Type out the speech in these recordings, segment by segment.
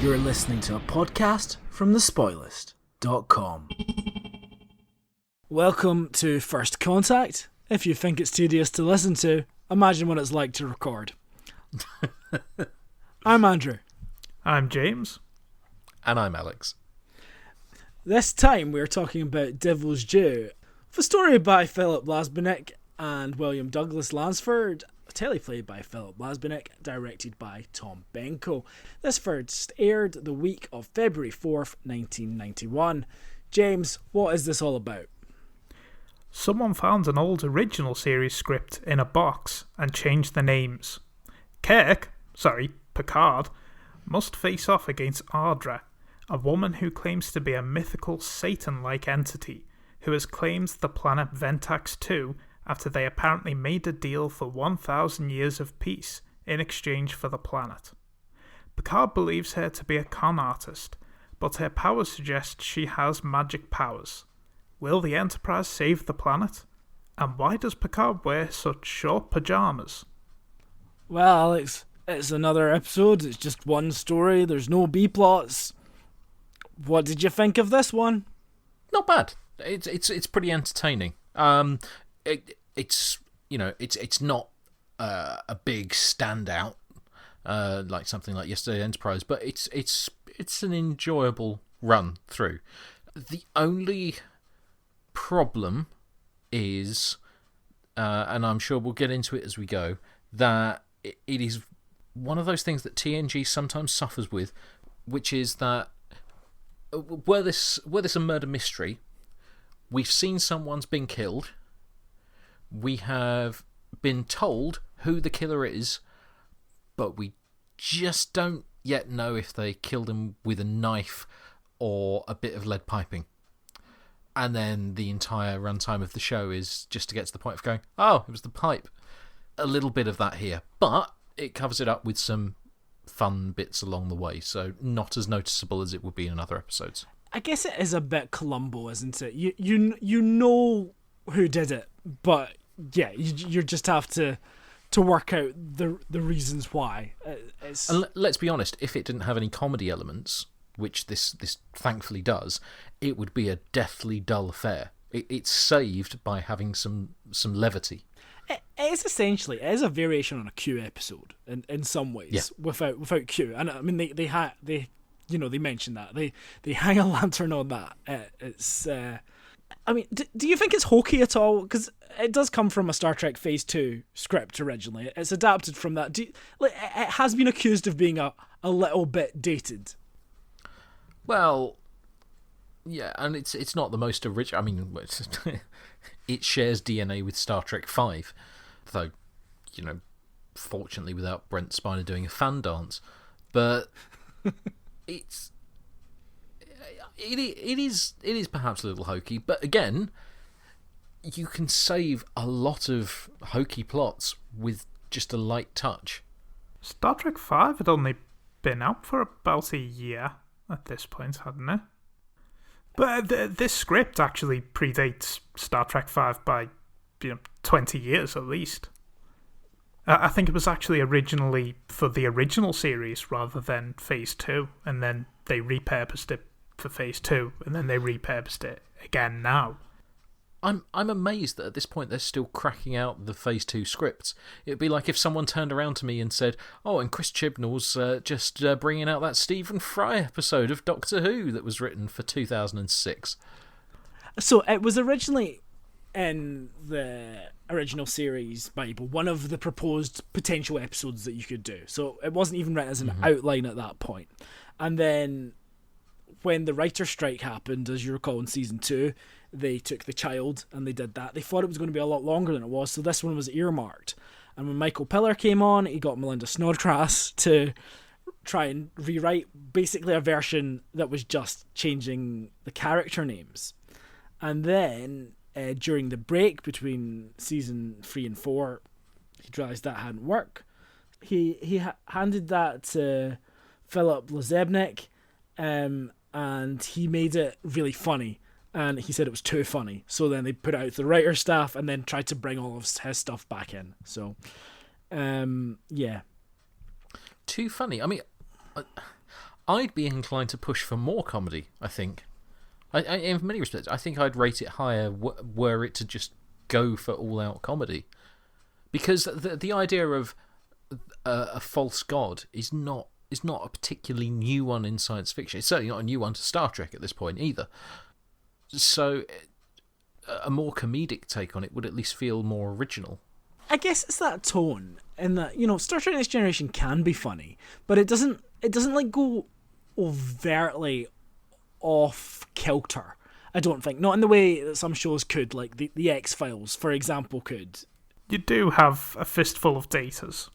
You're listening to a podcast from thespoilist.com. Welcome to First Contact. If you think it's tedious to listen to, imagine what it's like to record. I'm Andrew. I'm James. And I'm Alex. This time we're talking about Devil's Due, a story by Philip Blasbenek and William Douglas Lansford, teleplayed by Philip Blasbenek, directed by Tom Benko. This first aired the week of February 4th, 1991. James, what is this all about? Someone found an old original series script in a box and changed the names. Picard, must face off against Ardra, a woman who claims to be a mythical Satan-like entity who has claimed the planet Ventax 2 after they apparently made a deal for 1,000 years of peace in exchange for the planet. Picard believes her to be a con artist, but her powers suggest she has magic powers. Will the Enterprise save the planet? And why does Picard wear such short pajamas? Well, Alex, it's another episode. It's just one story. There's no B-plots. What did you think of this one? Not bad. It's pretty entertaining. It's not a big standout like something like Yesterday Enterprise, but it's an enjoyable run through. The only problem is, and I'm sure we'll get into it as we go, that it is one of those things that TNG sometimes suffers with, which is that were this a murder mystery, we've seen someone's been killed, we have been told who the killer is, but we just don't yet know if they killed him with a knife or a bit of lead piping. And then the entire runtime of the show is just to get to the point of going, oh, it was the pipe. A little bit of that here, but it covers it up with some fun bits along the way, so not as noticeable as it would be in other episodes. I guess it is a bit Columbo, isn't it? You know who did it, but yeah, you just have to work out the reasons why. And let's be honest, if it didn't have any comedy elements, which this thankfully does, it would be a deathly dull affair. It's saved by having some levity. It is a variation on a Q episode in some ways, yeah. without Q. And I mean they mention that they hang a lantern on that. It's I mean, do you think it's hokey at all? Because it does come from a Star Trek Phase 2 script originally. It's adapted from that. It has been accused of being a little bit dated. Well, yeah, and it's not the most original. I mean, it shares DNA with Star Trek 5, though, fortunately without Brent Spiner doing a fan dance. But it is perhaps a little hokey. But again, you can save a lot of hokey plots with just a light touch. Star Trek 5 had only been out for about a year at this point, hadn't it? But this script actually predates Star Trek 5 by 20 years at least. I think it was actually originally for the original series rather than Phase 2, and then they repurposed it for Phase 2, and then they repurposed it again now. I'm amazed that at this point they're still cracking out the Phase 2 scripts. It'd be like if someone turned around to me and said, oh, and Chris Chibnall's just bringing out that Stephen Fry episode of Doctor Who that was written for 2006. So it was originally in the original series Bible, one of the proposed potential episodes that you could do. So it wasn't even written as an outline at that point. And then when the writer's strike happened, as you recall in Season 2, they took the child and they did that. They thought it was going to be a lot longer than it was, so this one was earmarked. And when Michael Piller came on, he got Melinda Snodgrass to try and rewrite basically a version that was just changing the character names. And then during the break between Season 3 and 4, he realised that hadn't worked. He handed that to Philip Blasbenek, and he made it really funny. And he said it was too funny. So then they put it out to the writer's staff and then tried to bring all of his stuff back in. So, yeah. Too funny. I mean, I'd be inclined to push for more comedy, I think. In many respects, I think I'd rate it higher were it to just go for all-out comedy. Because the idea of a false god is not a particularly new one in science fiction. It's certainly not a new one to Star Trek at this point either. So a more comedic take on it would at least feel more original. I guess it's that tone, in that, Star Trek Next Generation can be funny, but it doesn't like go overtly off kilter. I don't think, not in the way that some shows could, like the X-Files, for example, could. You do have a fistful of datas.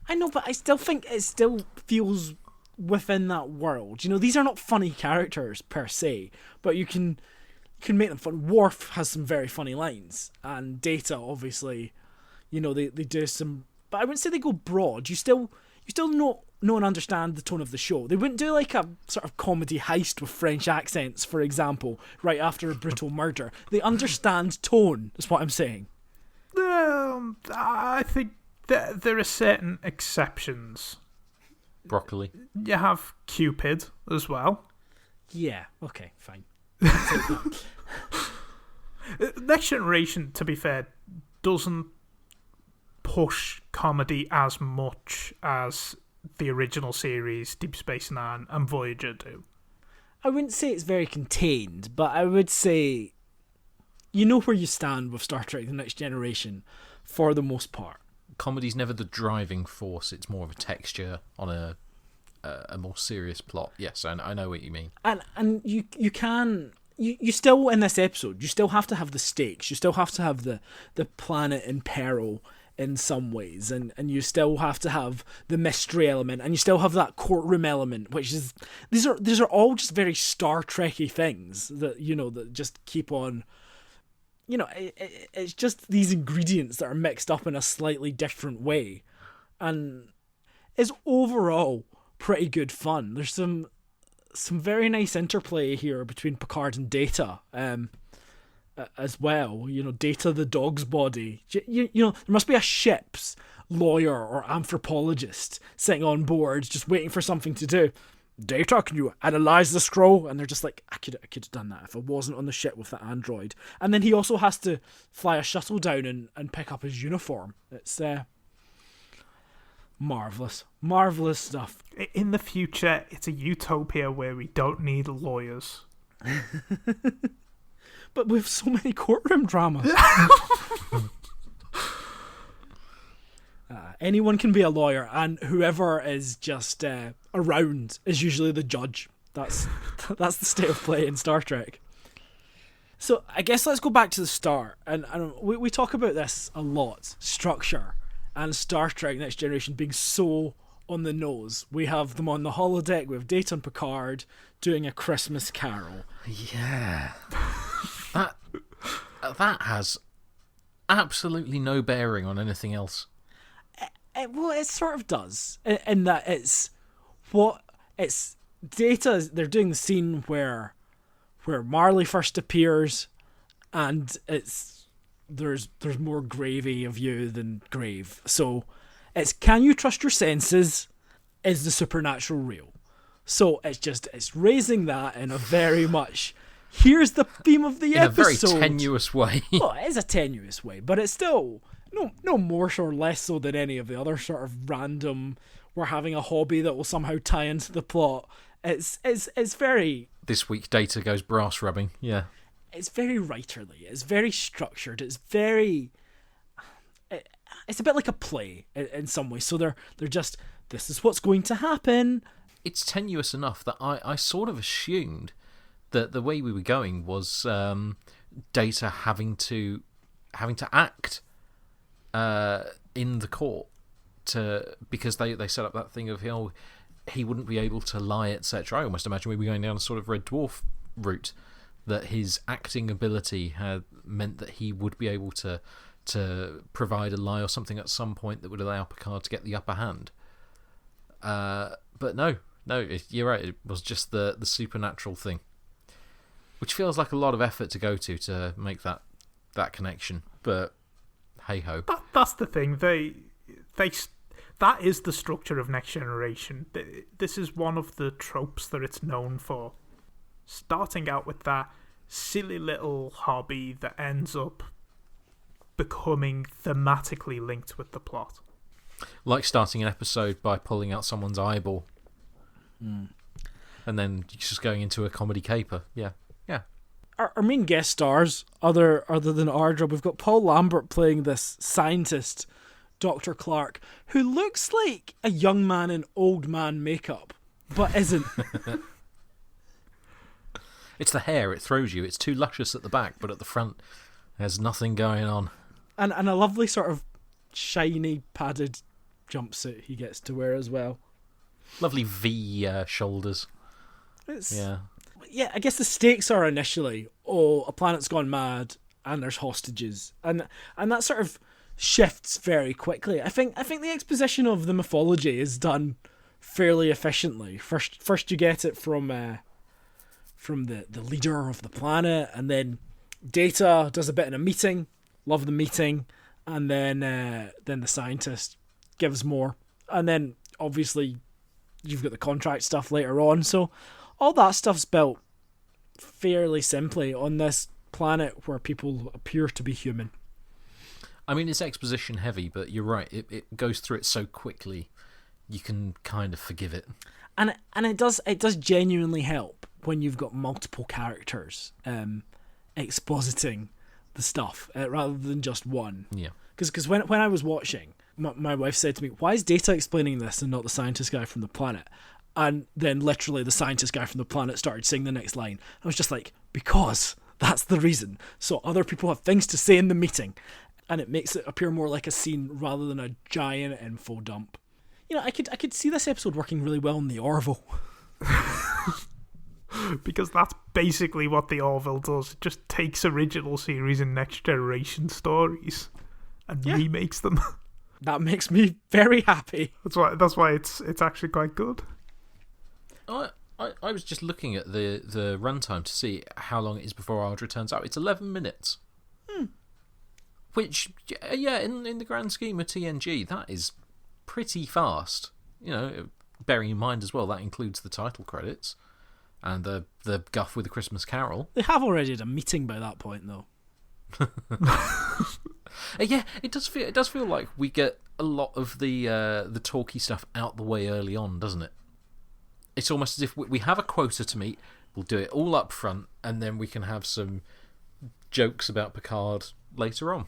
I know, but I still think it still feels within that world. These are not funny characters per se, but you can make them fun. Worf has some very funny lines, and Data, obviously, they do some, but I wouldn't say they go broad. You still know and understand the tone of the show. They wouldn't do like a sort of comedy heist with French accents, for example, right after a brutal murder. They understand tone, is what I'm saying. I think there are certain exceptions. Broccoli. You have Cupid as well. Yeah, okay, fine. Next Generation, to be fair, doesn't push comedy as much as the original series, Deep Space Nine and Voyager do. I wouldn't say it's very contained, but I would say you know where you stand with Star Trek The Next Generation for the most part. Comedy's never the driving force, it's more of a texture on a more serious plot. Yes, I know what you mean. And you can... You still, in this episode, you still have to have the stakes. You still have to have the planet in peril in some ways, and you still have to have the mystery element, and you still have that courtroom element, which is these are all just very Star Trek-y things that that just keep on. It's just these ingredients that are mixed up in a slightly different way, and it's overall pretty good fun. There's some very nice interplay here between Picard and Data, as well. Data the dog's body. There must be a ship's lawyer or anthropologist sitting on board just waiting for something to do. Data, can you analyze the scroll? And they're just like, I could have done that if I wasn't on the ship with the android. And then he also has to fly a shuttle down and pick up his uniform. It's marvelous stuff. In the future, it's a utopia where we don't need lawyers. But we have so many courtroom dramas. Anyone can be a lawyer, and whoever is just around is usually the judge. That's the state of play in Star Trek. So I guess let's go back to the start, and we talk about this a lot, structure, and Star Trek Next Generation being so on the nose. We have them on the holodeck, we have Data and Picard doing A Christmas Carol. Yeah. That has absolutely no bearing on anything else. Well, it sort of does, in that it's Data. They're doing the scene where Marley first appears, and there's more gravy of you than grave. So it's, can you trust your senses? Is the supernatural real? So it's raising that in a very much, here's the theme of the episode. In a very tenuous way. Well, it is a tenuous way, but it's still no more or less so than any of the other sort of random, we're having a hobby that will somehow tie into the plot. It's very... This week Data goes brass rubbing, yeah. It's very writerly, it's very structured, it's very... It's a bit like a play in some ways. So they're just, this is what's going to happen. It's tenuous enough that I sort of assumed that the way we were going was Data having to act in the court because they set up that thing of he wouldn't be able to lie, etc. I almost imagine we were going down a sort of Red Dwarf route, that his acting ability had meant that he would be able to provide a lie or something at some point that would allow Picard to get the upper hand. But no, you're right. It was just the supernatural thing, which feels like a lot of effort to go to make that that is the structure of Next Generation. This is one of the tropes that it's known for. Starting out with that silly little hobby that ends up becoming thematically linked with the plot. Like starting an episode by pulling out someone's eyeball. And then just going into a comedy caper. Yeah. Our main guest stars, other than Ardra, we've got Paul Lambert playing this scientist, Dr. Clark, who looks like a young man in old man makeup, but isn't. It's the hair, it throws you. It's too luscious at the back, but at the front, there's nothing going on. And a lovely sort of shiny, padded jumpsuit he gets to wear as well. Lovely V shoulders. Yeah, I guess the stakes are initially, a planet's gone mad and there's hostages, and that sort of shifts very quickly. I think the exposition of the mythology is done fairly efficiently. First you get it from the leader of the planet, and then Data does a bit in a meeting. Love the meeting, and then the scientist gives more, and then obviously you've got the contract stuff later on. So all that stuff's built fairly simply on this planet where people appear to be human. I mean, it's exposition heavy, but you're right. It goes through it so quickly, you can kind of forgive it. And it does genuinely help when you've got multiple characters expositing the stuff rather than just one. Yeah. Because when I was watching, my wife said to me, "Why is Data explaining this and not the scientist guy from the planet?" And then literally the scientist guy from the planet started saying the next line. I was just like, because that's the reason. So other people have things to say in the meeting, and it makes it appear more like a scene rather than a giant info dump. You know, I could see this episode working really well in the Orville. Because that's basically what the Orville does. It just takes original series and Next Generation stories and remakes them. That makes me very happy. That's why it's actually quite good. I was just looking at the runtime to see how long it is before Ardra turns out. It's 11 minutes. Which, yeah, in the grand scheme of TNG, that is pretty fast. You know, bearing in mind as well, that includes the title credits and the guff with the Christmas Carol. They have already had a meeting by that point, though. Yeah, it does feel like we get a lot of the talky stuff out the way early on, doesn't it? It's almost as if we have a quota to meet, we'll do it all up front, and then we can have some jokes about Picard later on.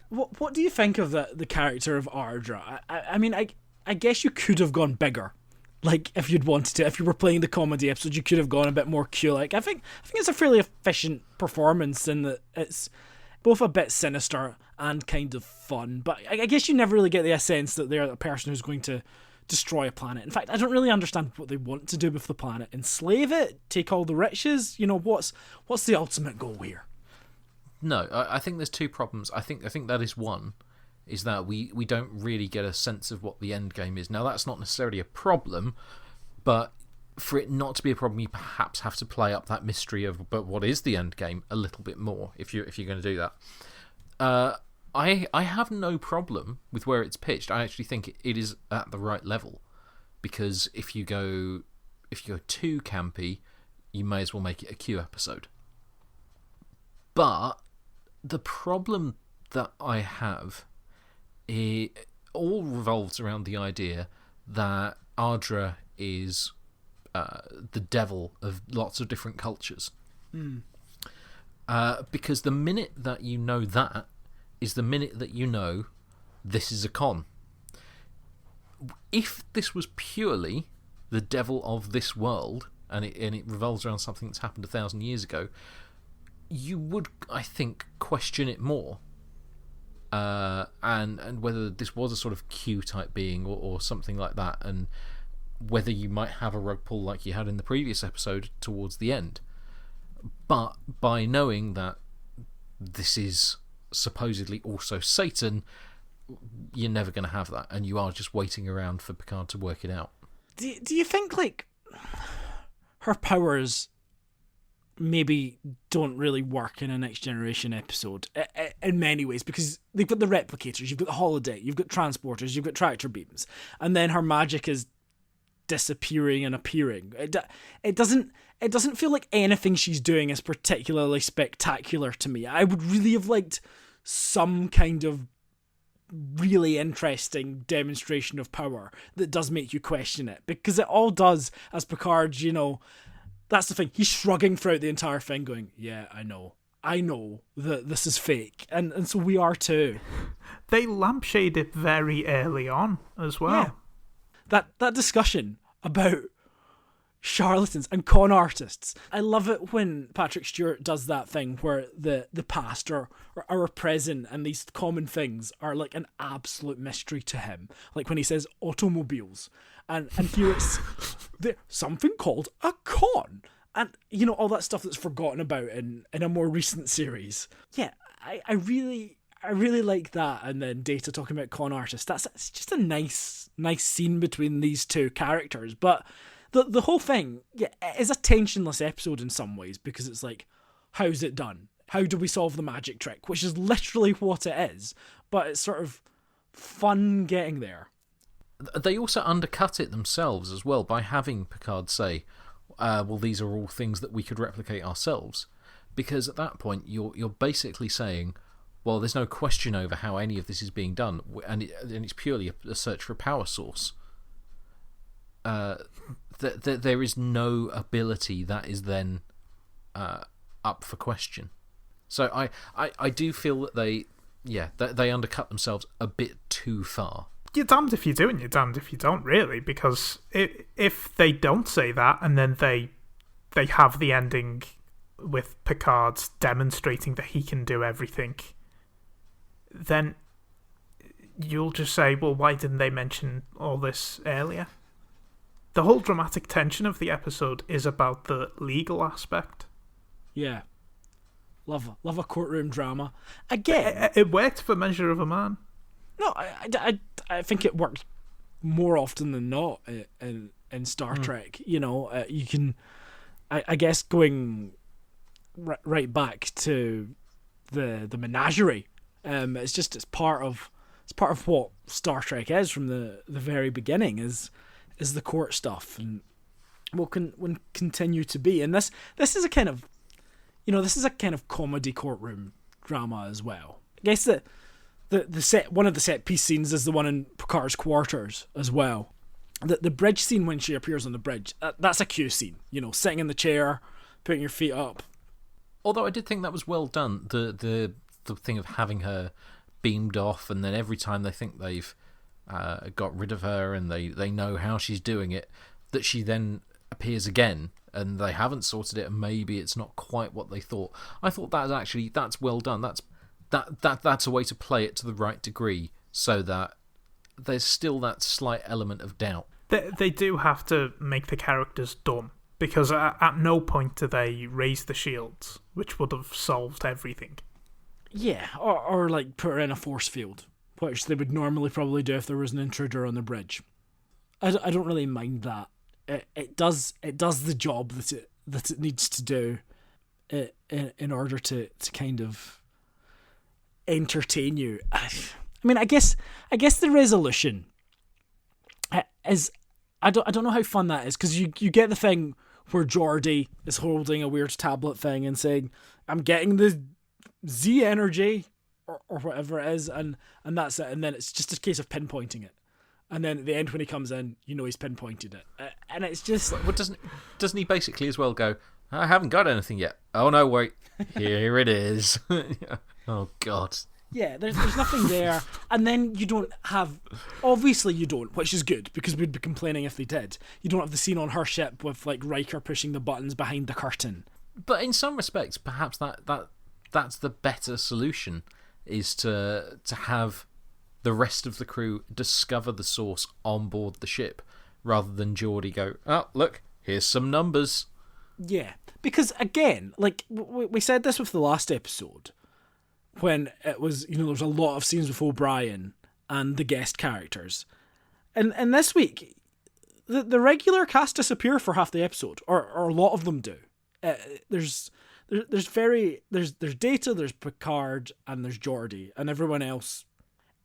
What do you think of the character of Ardra? I mean, I guess you could have gone bigger. Like, if you'd wanted to. If you were playing the comedy episode, you could have gone a bit more Q-like. I think it's a fairly efficient performance in that it's both a bit sinister and kind of fun. But I guess you never really get the sense that they're the person who's going to destroy a planet. In fact, I don't really understand what they want to do with the planet. Enslave it? Take all the riches? You know, what's the ultimate goal here? No, I think there's two problems. I think that is one, is that we don't really get a sense of what the end game is. Now, that's not necessarily a problem, but for it not to be a problem, you perhaps have to play up that mystery of, but what is the end game, a little bit more if you're going to do that. I have no problem with where it's pitched. I actually think it is at the right level, because if you go too campy, you may as well make it a Q episode. But the problem that I have, it all revolves around the idea that Ardra is the devil of lots of different cultures. Because the minute that you know that is the minute that you know this is a con. If this was purely the devil of this world, and it revolves around something that's happened 1,000 years ago, you would, I think, question it more. And whether this was a sort of Q-type being or something like that, and whether you might have a rug pull like you had in the previous episode towards the end. But by knowing that this is supposedly also Satan, you're never going to have that, and you are just waiting around for Picard to work it out. Do you think, like, her powers maybe don't really work in a Next Generation episode in many ways, because they've got the replicators, you've got the holodeck, you've got transporters, you've got tractor beams, and then her magic is disappearing and appearing. It doesn't feel like anything she's doing is particularly spectacular to me. I would really have liked some kind of really interesting demonstration of power that does make you question it, because it all does, as Picard, that's the thing. He's shrugging throughout the entire thing, going, yeah, I know that this is fake. And so we are too. They lampshade it very early on as well. Yeah. That discussion about charlatans and con artists. I love it when Patrick Stewart does that thing where the past or our present and these common things are like an absolute mystery to him. Like when he says automobiles. And here it's something called a con. And, all that stuff that's forgotten about in a more recent series. Yeah, I really like that. And then Data talking about con artists. It's just a nice scene between these two characters. But the whole thing, is a tensionless episode in some ways, because it's like, how's it done? How do we solve the magic trick? Which is literally what it is. But it's sort of fun getting there. They also undercut it themselves as well by having Picard say, well, these are all things that we could replicate ourselves. Because at that point, you're basically saying, well, there's no question over how any of this is being done, and it's purely a search for a power source. There is no ability that is then up for question. So I do feel that they undercut themselves a bit too far. You're damned if you do and you're damned if you don't, really, because if they don't say that and then they have the ending with Picard demonstrating that he can do everything, then you'll just say, well, why didn't they mention all this earlier? The whole dramatic tension of the episode is about the legal aspect. Yeah. Love a courtroom drama. Again, it worked for Measure of a Man. No, I think it worked more often than not in Star Trek. You can, I guess, going right back to the menagerie. It's part of what Star Trek is from the very beginning. Is the court stuff, and will continue to be. And this is a kind of, this is a kind of comedy courtroom drama as well. I guess that. One of the set piece scenes is the one in Picard's quarters as well. The bridge scene when she appears on the bridge, that's a Q scene. Sitting in the chair, putting your feet up. Although I did think that was well done. The thing of having her beamed off, and then every time they think they've got rid of her and they know how she's doing it, that she then appears again and they haven't sorted it, and maybe it's not quite what they thought. I thought that's well done. That's a way to play it to the right degree, so that there's still that slight element of doubt. They do have to make the characters dumb, because at no point do they raise the shields, which would have solved everything. Yeah, or like put her in a force field, which they would normally probably do if there was an intruder on the bridge. I don't really mind that. It does the job that it needs to do in order to kind of entertain you. I mean, I guess the resolution is, I don't know how fun that is, because you get the thing where Geordi is holding a weird tablet thing and saying, I'm getting the Z energy or whatever it is, and that's it, and then it's just a case of pinpointing it. And then at the end when he comes in, he's pinpointed it. And it's just... Well, doesn't he basically as well go, I haven't got anything yet. Oh no, wait. Here it is. Oh God. Yeah, there's nothing there. And then you don't have... Obviously you don't, which is good, because we'd be complaining if they did. You don't have the scene on her ship with like Riker pushing the buttons behind the curtain. But in some respects, perhaps that's the better solution, is to have the rest of the crew discover the source on board the ship, rather than Geordi go, oh, look, here's some numbers. Yeah, because again, like we said this with the last episode, when it was, there was a lot of scenes with O'Brien and the guest characters. And this week, the regular cast disappear for half the episode, or a lot of them do. There's Data, there's Picard, and there's Geordi, and everyone else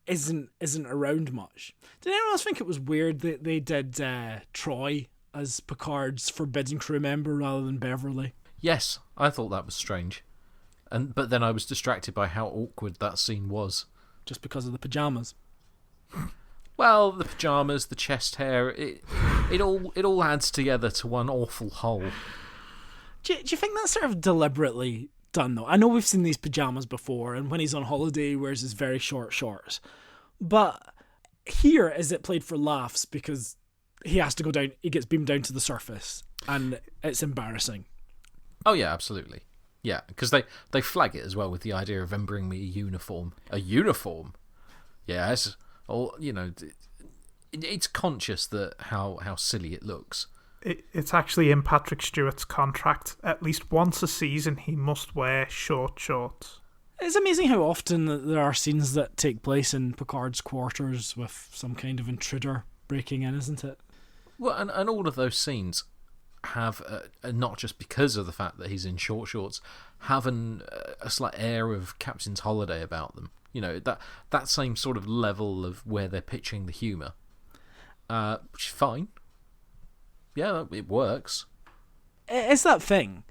isn't around much. Did anyone else think it was weird that they did Troy as Picard's forbidden crew member rather than Beverly? Yes, I thought that was strange. But then I was distracted by how awkward that scene was. Just because of the pajamas. Well, the pajamas, the chest hair, it all adds together to one awful whole. Do you think that's sort of deliberately done, though? I know we've seen these pajamas before, and when he's on holiday, he wears his very short shorts. But here, is it played for laughs because he has to go down, he gets beamed down to the surface, and it's embarrassing? Oh, yeah, absolutely. Yeah, because they flag it as well with the idea of them bringing me a uniform. A uniform? Yes. Or, it's conscious that how silly it looks. It's actually in Patrick Stewart's contract. At least once a season, he must wear short shorts. It's amazing how often there are scenes that take place in Picard's quarters with some kind of intruder breaking in, isn't it? Well, and all of those scenes have, not just because of the fact that he's in short shorts, have a slight air of Captain's Holiday about them. That same sort of level of where they're pitching the humour. Which is fine. Yeah, it works. It's that thing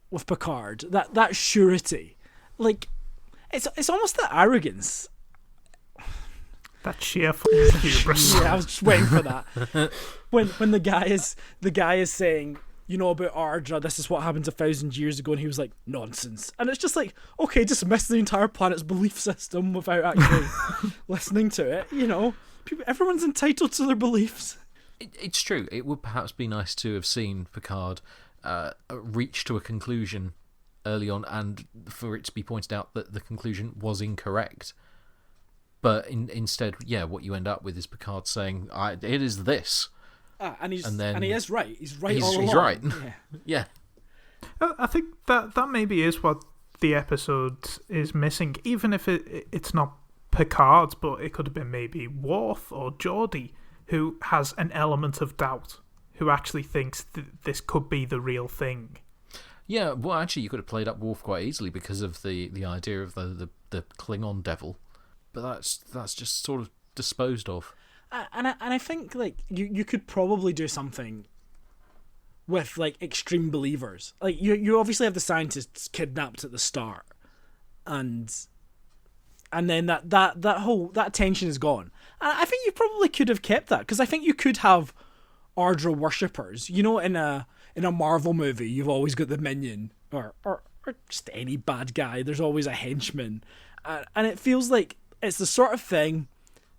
with Picard, that surety. Like, it's almost that arrogance. That sheer hubris. Yeah, I was just waiting for that. When the guy is saying, about Ardra, this is what happened 1,000 years ago, and he was like, nonsense. And it's just like, okay, dismiss the entire planet's belief system without actually listening to it. Everyone's entitled to their beliefs. It's true. It would perhaps be nice to have seen Picard reach to a conclusion early on, and for it to be pointed out that the conclusion was incorrect. But instead, what you end up with is Picard saying, "It is this," and he is right. He's right all along. He's right. Yeah. I think that maybe is what the episode is missing. Even if it's not Picard, but it could have been maybe Worf or Geordi, who has an element of doubt, who actually thinks this could be the real thing. Yeah, well, actually, you could have played up Worf quite easily because of the idea of the Klingon devil, but that's just sort of disposed of. And I think you could probably do something with extreme believers. You obviously have the scientists kidnapped at the start, and then that tension is gone. And I think you probably could have kept that, because I think you could have Ardra worshippers. In a Marvel movie, you've always got the minion or just any bad guy. There's always a henchman, and it feels like it's the sort of thing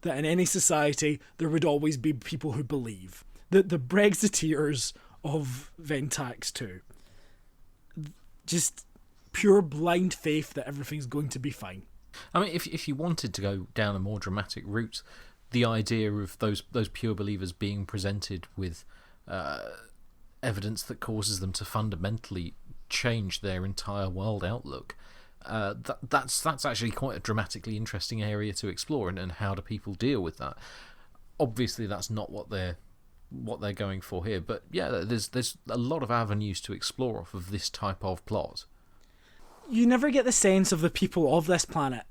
that in any society there would always be people who believe. The Brexiteers of Ventax 2. Just pure blind faith that everything's going to be fine. I mean, if you wanted to go down a more dramatic route, the idea of those pure believers being presented with evidence that causes them to fundamentally change their entire world outlook, that's actually quite a dramatically interesting area to explore, and how do people deal with that? Obviously, that's not what they're going for here, but yeah, there's a lot of avenues to explore off of this type of plot. You never get the sense of the people of this planet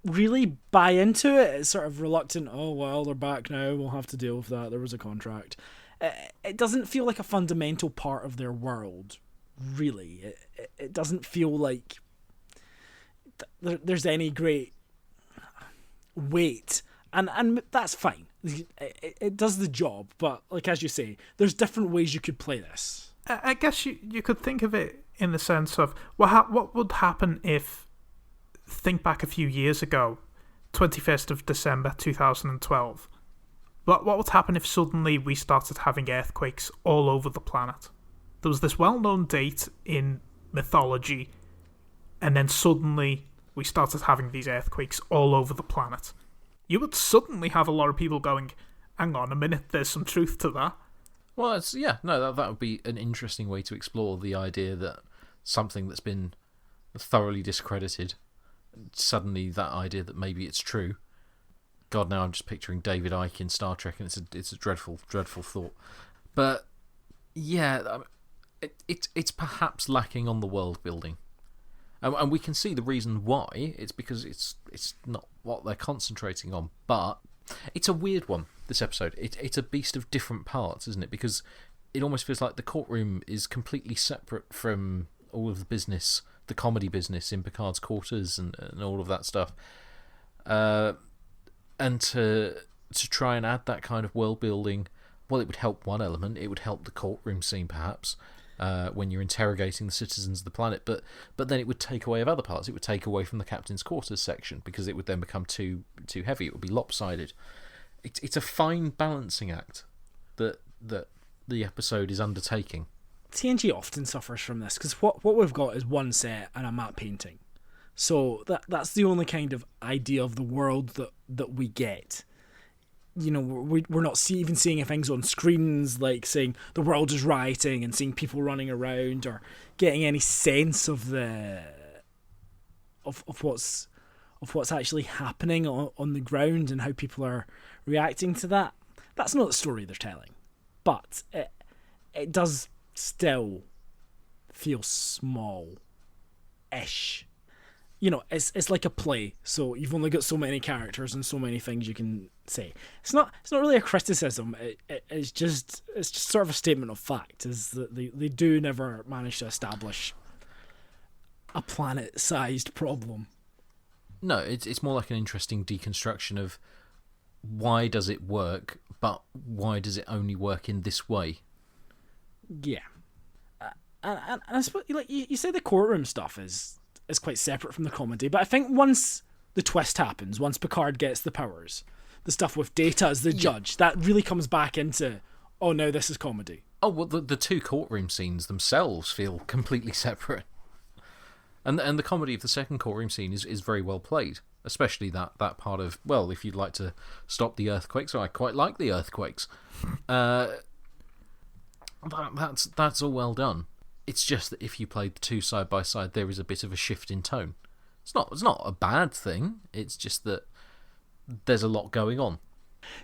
really buy into it. It's sort of reluctant, oh well, they're back now, we'll have to deal with that, there was a contract. It doesn't feel like a fundamental part of their world, really. It doesn't feel like there's any great weight, and that's fine. It does the job, but as you say, there's different ways you could play this. I guess you could think of it in the sense of what would happen if, think back a few years ago, 21st of December 2012. What would happen if suddenly we started having earthquakes all over the planet? There was this well-known date in mythology, and then suddenly we started having these earthquakes all over the planet. You would suddenly have a lot of people going, hang on a minute, there's some truth to that. Well, that would be an interesting way to explore the idea that something that's been thoroughly discredited, suddenly that idea that maybe it's true. God, now I'm just picturing David Icke in Star Trek, and it's a dreadful, dreadful thought. But yeah, it's perhaps lacking on the world building. And we can see the reason why. It's because it's not what they're concentrating on. But it's a weird one, this episode. It's a beast of different parts, isn't it? Because it almost feels like the courtroom is completely separate from all of the business, the comedy business in Picard's quarters and all of that stuff. And to try and add that kind of world building, well, it would help one element. It would help the courtroom scene, perhaps. When you're interrogating the citizens of the planet, but then it would take away of other parts. It would take away from the captain's quarters section because it would then become too heavy. It would be lopsided. It's a fine balancing act that the episode is undertaking. TNG often suffers from this because what we've got is one set and a matte painting, so that's the only kind of idea of the world that we get. You know, we're not even seeing things on screens like saying the world is rioting and seeing people running around or getting any sense of what's actually happening on the ground and how people are reacting to that. That's not the story they're telling, but it does still feel small-ish. You know, it's like a play, so you've only got so many characters and so many things you can say. It's not really a criticism. It's just sort of a statement of fact, is that they do never manage to establish a planet-sized problem. No, it's more like an interesting deconstruction of why does it work, but why does it only work in this way? Yeah, and I suppose, like you say, the courtroom stuff is quite separate from the comedy, but I think once the twist happens, once Picard gets the powers, the stuff with Data as the judge, that really comes back into, oh, now this is comedy. Oh, well, the two courtroom scenes themselves feel completely separate. And the comedy of the second courtroom scene is very well played, especially that part of, well, if you'd like to stop the earthquakes, I quite like the earthquakes. That's all well done. It's just that if you play the two side by side, there is a bit of a shift in tone. It's not a bad thing. It's just that there's a lot going on.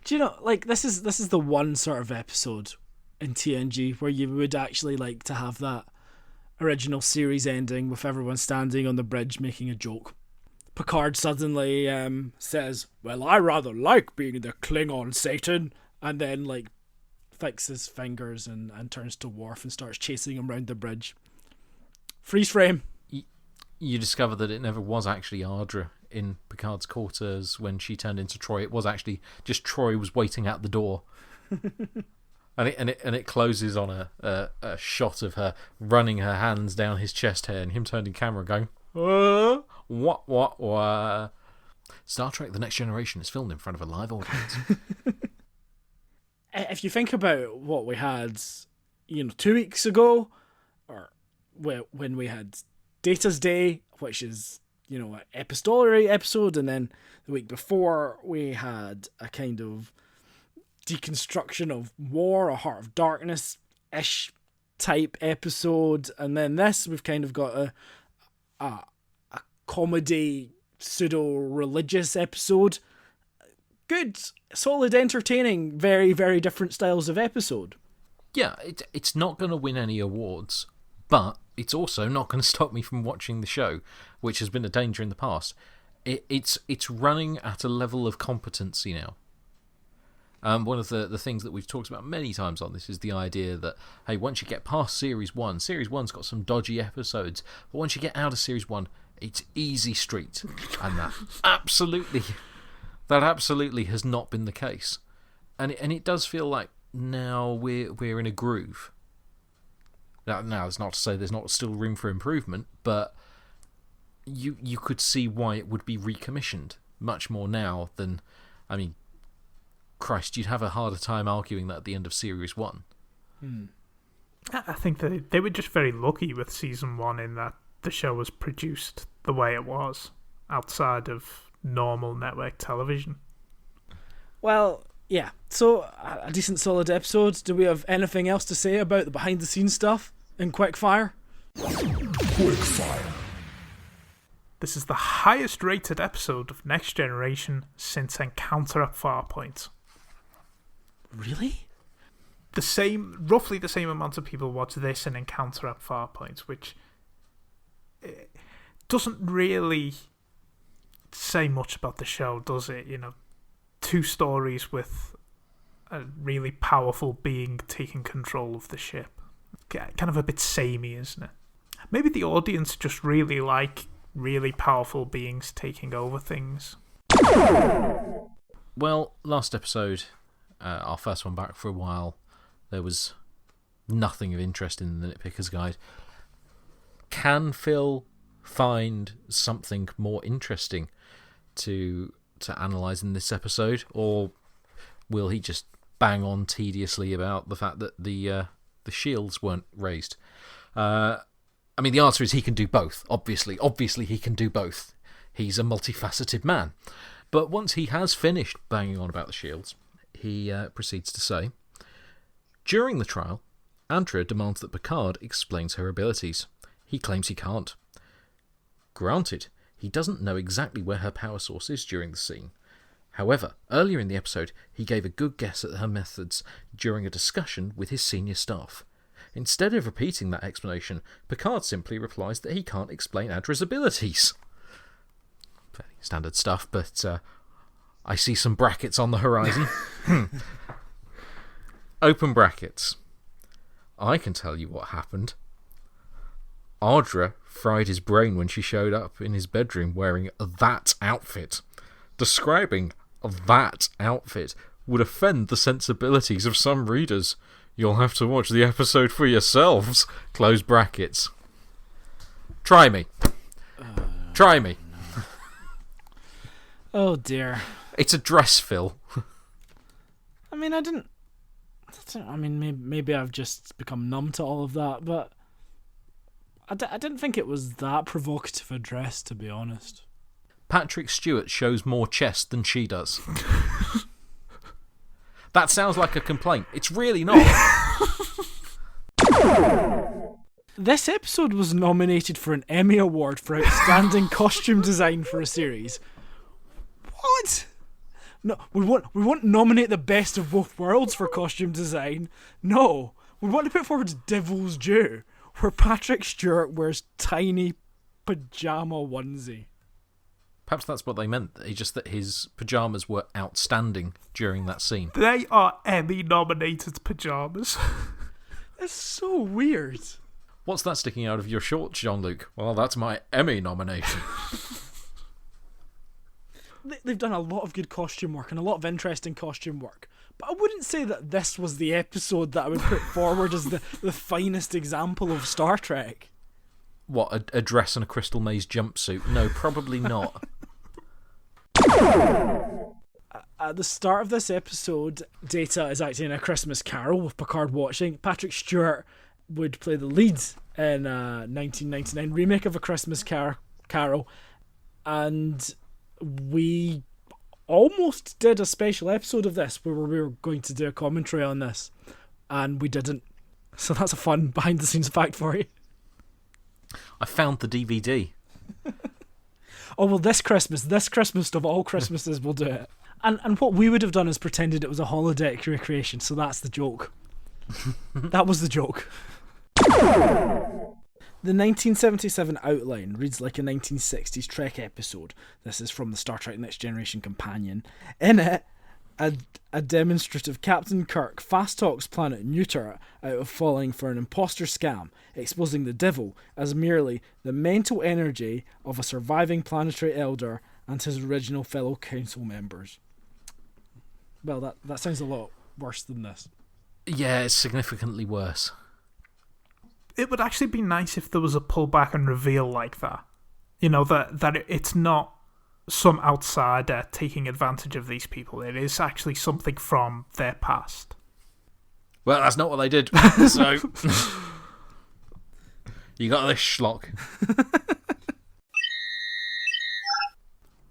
Do you know, like, this is the one sort of episode in TNG where you would actually like to have that original series ending with everyone standing on the bridge making a joke. Picard suddenly says, "Well, I rather like being the Klingon Satan," and then like fixes fingers and turns to Worf and starts chasing him around the bridge. Freeze frame. You discover that it never was actually Ardra in Picard's quarters when she turned into Troy. It was actually just Troy was waiting at the door. and it closes on a shot of her running her hands down his chest hair and him turning camera going, what? Star Trek The Next Generation is filmed in front of a live audience. If you think about what we had, 2 weeks ago, or when we had Data's Day, which is, an epistolary episode, and then the week before we had a kind of deconstruction of war, a Heart of Darkness-ish type episode, and then this, we've kind of got a comedy, pseudo-religious episode. Good, solid, entertaining, very, very different styles of episode. Yeah, it's not going to win any awards, but it's also not going to stop me from watching the show, which has been a danger in the past. It's running at a level of competency now. One of the things that we've talked about many times on this is the idea that, hey, once you get past Series 1, Series 1's got some dodgy episodes, but once you get out of Series 1, it's easy street. And that absolutely has not been the case. And it does feel like now we're in a groove. Now, it's not to say there's not still room for improvement, but you could see why it would be recommissioned much more now than, I mean, Christ, you'd have a harder time arguing that at the end of Series 1. I think that they were just very lucky with Season 1 in that the show was produced the way it was, outside of normal network television. Well, yeah, so a decent solid episode. Do we have anything else to say about the behind the scenes stuff in Quickfire? Quickfire. This is the highest rated episode of Next Generation since Encounter at Farpoint. Really? roughly the same amount of people watch this and Encounter at Farpoint, which doesn't really say much about the show, does it? You know, 2 stories with a really powerful being taking control of the ship. Kind of a bit samey, isn't it? Maybe the audience just really like really powerful beings taking over things. Well, last episode, our first one back for a while, there was nothing of interest in the Nitpicker's Guide. Can Phil find something more interesting to analyse in this episode, or will he just bang on tediously about the fact that the shields weren't raised? I mean, the answer is he can do both, obviously. Obviously he can do both. He's a multifaceted man. But once he has finished banging on about the shields, he proceeds to say, during the trial, Andrea demands that Picard explains her abilities. He claims he can't. Granted, he doesn't know exactly where her power source is during the scene. However, earlier in the episode, he gave a good guess at her methods during a discussion with his senior staff. Instead of repeating that explanation, Picard simply replies that he can't explain Andrea's abilities. Fairly standard stuff, but I see some brackets on the horizon. Open brackets. I can tell you what happened. Ardra fried his brain when she showed up in his bedroom wearing that outfit. Describing that outfit would offend the sensibilities of some readers. You'll have to watch the episode for yourselves. Close brackets. Try me. Try me. No. Oh dear. It's a dress, Phil. I mean, maybe I've just become numb to all of that, but I didn't think it was that provocative a dress, to be honest. Patrick Stewart shows more chest than she does. That sounds like a complaint. It's really not. This episode was nominated for an Emmy Award for Outstanding Costume Design for a Series. What? No, we won't nominate the best of both worlds for costume design. No, we want to put forward Devil's Due, where Patrick Stewart wears tiny pajama onesie. Perhaps that's what they meant. Just that his pyjamas were outstanding during that scene. They are Emmy-nominated pyjamas. It's so weird. What's that sticking out of your shorts, Jean-Luc? Well, that's my Emmy nomination. They've done a lot of good costume work and a lot of interesting costume work. But I wouldn't say that this was the episode that I would put forward as the finest example of Star Trek. What, a dress and a Crystal Maze jumpsuit? No, probably not. At the start of this episode, Data is acting in A Christmas Carol with Picard watching. Patrick Stewart would play the lead in a 1999 remake of A Christmas Carol. And we almost did a special episode of this where we were going to do a commentary on this. And we didn't. So that's a fun behind-the-scenes fact for you. I found the DVD. Oh, well, this Christmas of all Christmases, we'll do it. And what we would have done is pretended it was a holodeck recreation, so that's the joke. That was the joke. The 1977 outline reads like a 1960s Trek episode. This is from the Star Trek Next Generation Companion. In it, a demonstrative Captain Kirk fast talks Planet Neuter out of falling for an imposter scam, exposing the Devil as merely the mental energy of a surviving planetary elder and his original fellow council members. Well, that sounds a lot worse than this. Yeah, it's significantly worse. It would actually be nice if there was a pullback and reveal like that. You know, that it's not some outsider taking advantage of these people. It is actually something from their past. Well, that's not what they did. So you got this schlock.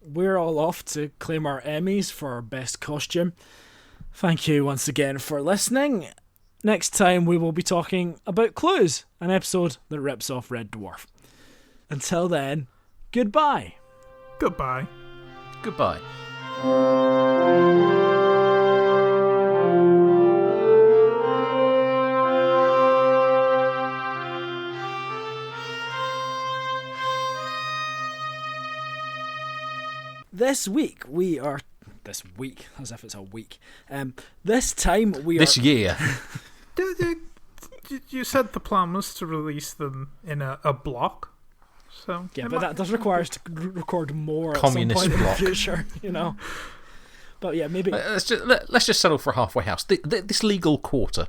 We're all off to claim our Emmys for our best costume. Thank you once again for listening. Next time we will be talking about Clues, an episode that rips off Red Dwarf. Until then, goodbye. Goodbye. Goodbye. this week we are. This week, as if it's a week. This time we This are. year. You said the plan was to release them in a block. So Yeah, but that does require us to record more Communist at some point block. in the future, you know. But yeah, maybe. Let's just settle for a halfway house. This legal quarter.